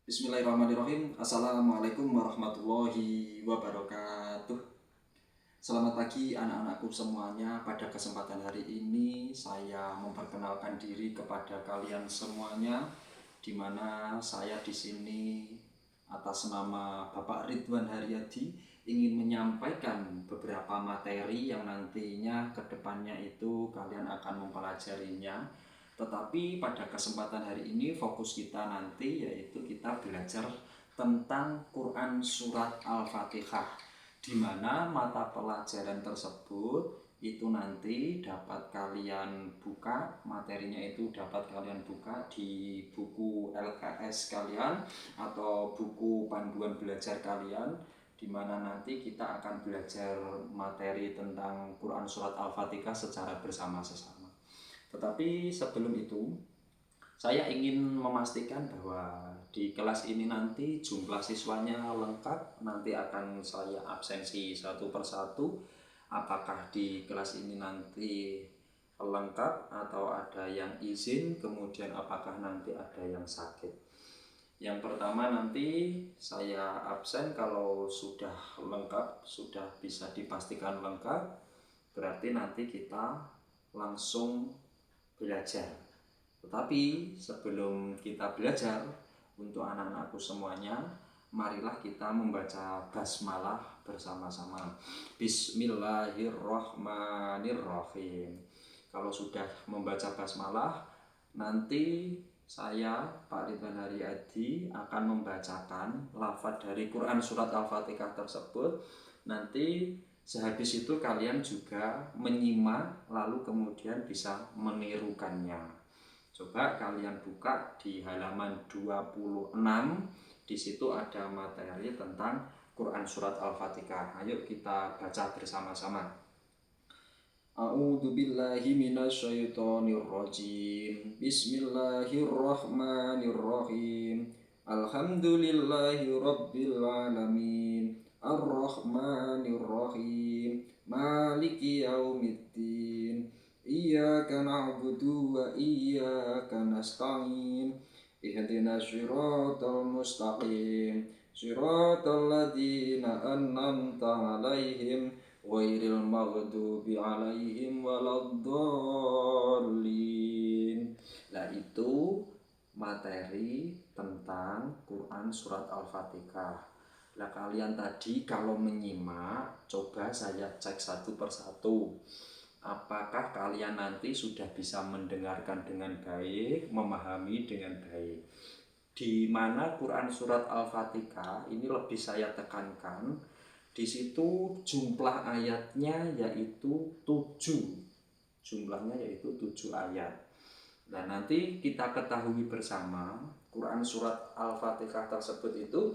Bismillahirrahmanirrahim. Assalamualaikum warahmatullahi wabarakatuh. Selamat pagi anak-anakku semuanya. Pada kesempatan hari ini saya memperkenalkan diri kepada kalian semuanya, di mana saya di sini atas nama Bapak Ridwan Haryadi ingin menyampaikan beberapa materi yang nantinya kedepannya itu kalian akan mempelajarinya. Tetapi pada kesempatan hari ini fokus kita nanti yaitu kita belajar tentang Quran Surat Al-Fatihah, di mana mata pelajaran tersebut itu nanti dapat kalian buka, materinya itu dapat kalian buka di buku LKS kalian atau buku panduan belajar kalian, di mana nanti kita akan belajar materi tentang Quran Surat Al-Fatihah secara bersama-sama. Tetapi sebelum itu, saya ingin memastikan bahwa di kelas ini nanti jumlah siswanya lengkap. Nanti akan saya absensi satu persatu. Apakah di kelas ini nanti lengkap atau ada yang izin, kemudian apakah nanti ada yang sakit. Yang pertama, nanti saya absen kalau sudah lengkap, sudah bisa dipastikan lengkap, berarti nanti kita langsung belajar. Tetapi sebelum kita belajar, untuk anak-anakku semuanya, marilah kita membaca basmalah bersama-sama. Bismillahirrahmanirrahim. Kalau sudah membaca basmalah, nanti saya, Pak Ridwan Haryadi, akan membacakan lafaz dari Quran Surat Al-Fatihah tersebut. Nanti sehabis itu kalian juga menyimak lalu kemudian bisa menirukannya. Coba kalian buka di halaman 26. Di situ ada materi tentang Quran Surat Al-Fatihah. Ayo kita baca bersama-sama. A'udzu billahi minasyaitonir rajim. Bismillahirrahmanirrahim. Alhamdulillahi rabbil alamin. Ar-Rahmanir-Rahim. Maliki yaumiddin. Iyyaka na'budu wa iyyaka nasta'in. Ihdinas siratal mustaqim. Siratal ladzina an'amta 'alaihim ghairil maghdubi 'alaihim waladdallin. Nah, itu materi tentang Quran Surat Al-Fatihah. Nah, kalian tadi kalau menyimak, coba saya cek satu persatu. Apakah kalian nanti sudah bisa mendengarkan dengan baik, memahami dengan baik? Di mana Quran Surat Al-Fatihah ini lebih saya tekankan, di situ jumlah ayatnya yaitu 7. Jumlahnya yaitu 7 ayat. Nah, nanti kita ketahui bersama Quran Surat Al-Fatihah tersebut itu,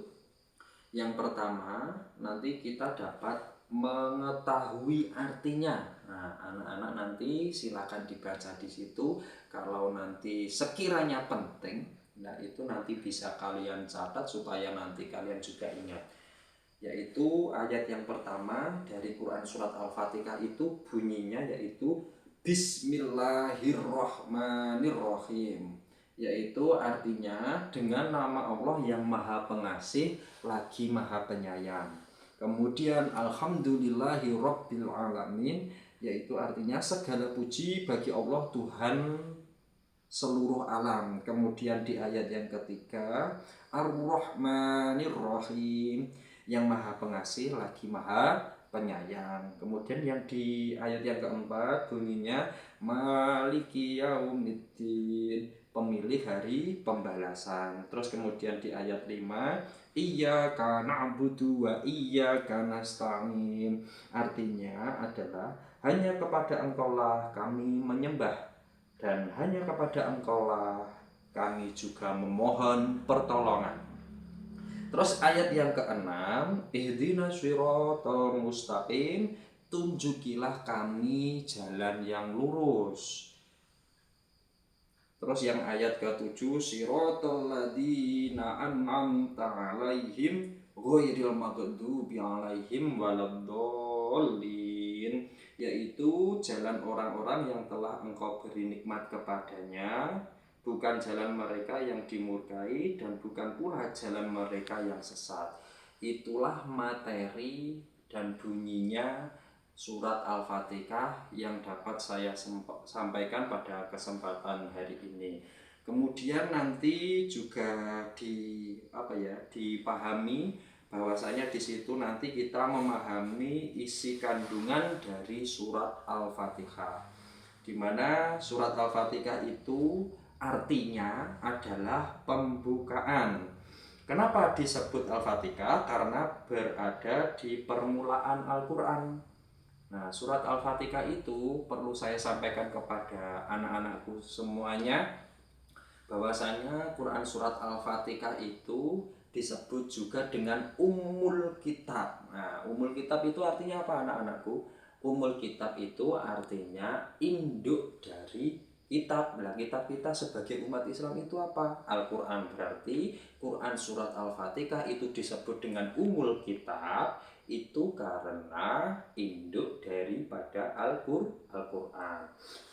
yang pertama, nanti kita dapat mengetahui artinya. Nah, anak-anak nanti silakan dibaca di situ. Kalau nanti sekiranya penting, nah itu nanti bisa kalian catat supaya nanti kalian juga ingat. Yaitu ayat yang pertama dari Quran Surat Al-Fatihah itu bunyinya yaitu Bismillahirrahmanirrahim, yaitu artinya dengan nama Allah yang Maha Pengasih lagi Maha Penyayang. Kemudian Alhamdulillahi Rabbil Alamin, yaitu artinya segala puji bagi Allah Tuhan seluruh alam. Kemudian di ayat yang ketiga Ar-Rahmanir-Rahim, yang Maha Pengasih lagi Maha Penyayang. Kemudian yang di ayat yang keempat bunyinya Maliki Yaumiddin, pemilik hari pembalasan. Terus kemudian di ayat 5 Iyyaka na'budu wa iyyaka nasta'in, artinya adalah hanya kepada Engkaulah kami menyembah dan hanya kepada Engkaulah kami juga memohon pertolongan. Terus ayat yang keenam, ihdinas siratal mustaqim, tunjukilah kami jalan yang lurus. Terus yang ayat ke-7, siratal ladzina an'amta 'alaihim ghairil maghdubi 'alaihim waladdallin, yaitu jalan orang-orang yang telah Engkau beri nikmat kepadanya bukan jalan mereka yang dimurkai, dan bukan pula jalan mereka yang sesat. Itulah materi dan bunyinya surat Al-Fatihah yang dapat saya sampaikan pada kesempatan hari ini. Kemudian nanti juga dipahami bahwasanya di situ nanti kita memahami isi kandungan dari surat Al-Fatihah, di mana surat Al-Fatihah itu artinya adalah pembukaan. Kenapa disebut Al-Fatihah? Karena berada di permulaan Al-Quran. Nah, surat Al-Fatihah itu perlu saya sampaikan kepada anak-anakku semuanya, bahwasanya Quran surat Al-Fatihah itu disebut juga dengan Ummul Kitab. Nah, Ummul Kitab itu artinya apa, anak-anakku? Ummul Kitab itu artinya induk dari kitab. Nah, kitab kita sebagai umat Islam itu apa? Al-Quran. Berarti Quran surat Al-Fatihah itu disebut dengan Ummul Kitab itu karena induk daripada Al-Quran.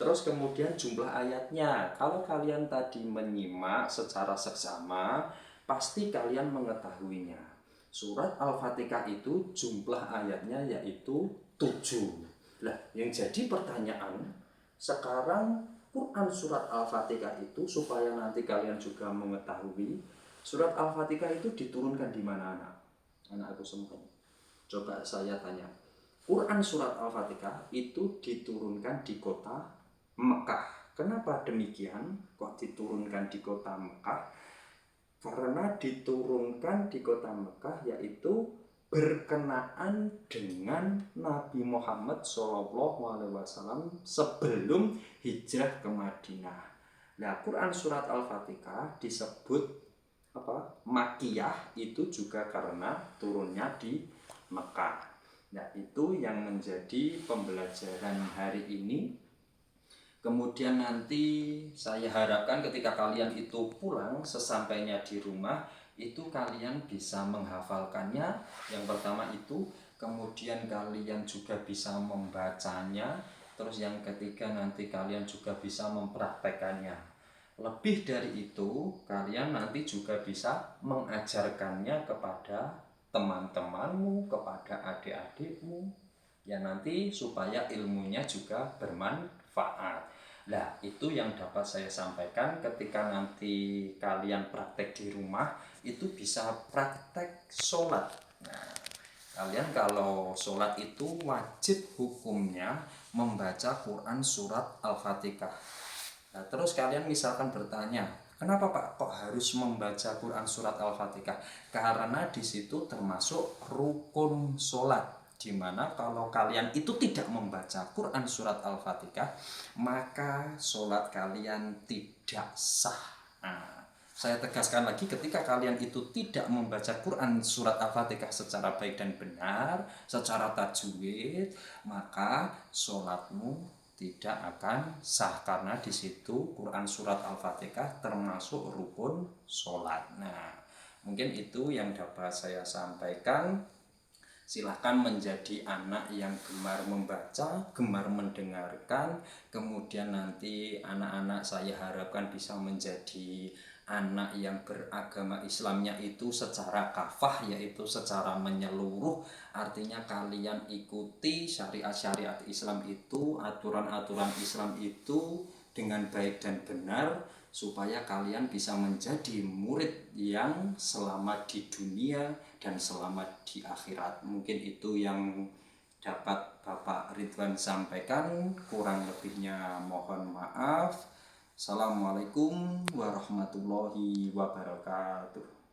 Terus kemudian jumlah ayatnya, kalau kalian tadi menyimak secara seksama, pasti kalian mengetahuinya. Surat Al-Fatihah itu jumlah ayatnya yaitu 7. Nah, yang jadi pertanyaan sekarang, Quran surat Al-Fatihah itu, supaya nanti kalian juga mengetahui, surat Al-Fatihah itu diturunkan di mana, anak-anakku semua? Coba saya tanya. Quran surat Al-Fatihah itu diturunkan di kota Mekah. Kenapa demikian? Kok diturunkan di kota Mekah? Karena diturunkan di kota Mekah yaitu berkenaan dengan Nabi Muhammad SAW sebelum hijrah ke Madinah. Nah, Quran surat Al-Fatihah disebut Makkiyah itu juga karena turunnya di Mekah. Nah, itu yang menjadi pembelajaran hari ini. Kemudian nanti saya harapkan ketika kalian itu pulang, sesampainya di rumah itu kalian bisa menghafalkannya. Yang pertama itu, kemudian kalian juga bisa membacanya. Terus yang ketiga nanti kalian juga bisa mempraktekannya. Lebih dari itu, kalian nanti juga bisa mengajarkannya kepada teman-temanmu, kepada adik-adikmu, ya nanti supaya ilmunya juga bermanfaat. Nah, itu yang dapat saya sampaikan. Ketika nanti kalian praktek di rumah, itu bisa praktek sholat. Nah, kalian kalau sholat itu wajib hukumnya membaca Quran surat Al-Fatihah. Nah, terus kalian misalkan bertanya, kenapa Pak kok harus membaca Quran surat Al-Fatihah? Karena di situ termasuk rukun sholat, dimana kalau kalian itu tidak membaca Quran surat Al-Fatihah, maka sholat kalian tidak sah. Nah, saya tegaskan lagi, ketika kalian itu tidak membaca Quran surat Al-Fatihah secara baik dan benar, secara tajwid, maka sholatmu tidak akan sah, karena di situ Quran surat Al-Fatihah termasuk rukun sholat. Nah, mungkin itu yang dapat saya sampaikan. Silahkan menjadi anak yang gemar membaca, gemar mendengarkan. Kemudian nanti anak-anak saya harapkan bisa menjadi anak yang beragama Islamnya itu secara kafah, yaitu secara menyeluruh. Artinya kalian ikuti syariat-syariat Islam itu, aturan-aturan Islam itu dengan baik dan benar, supaya kalian bisa menjadi murid yang selamat di dunia dan selamat di akhirat. Mungkin itu yang dapat Bapak Ridwan sampaikan. Kurang lebihnya mohon maaf. Assalamualaikum warahmatullahi wabarakatuh.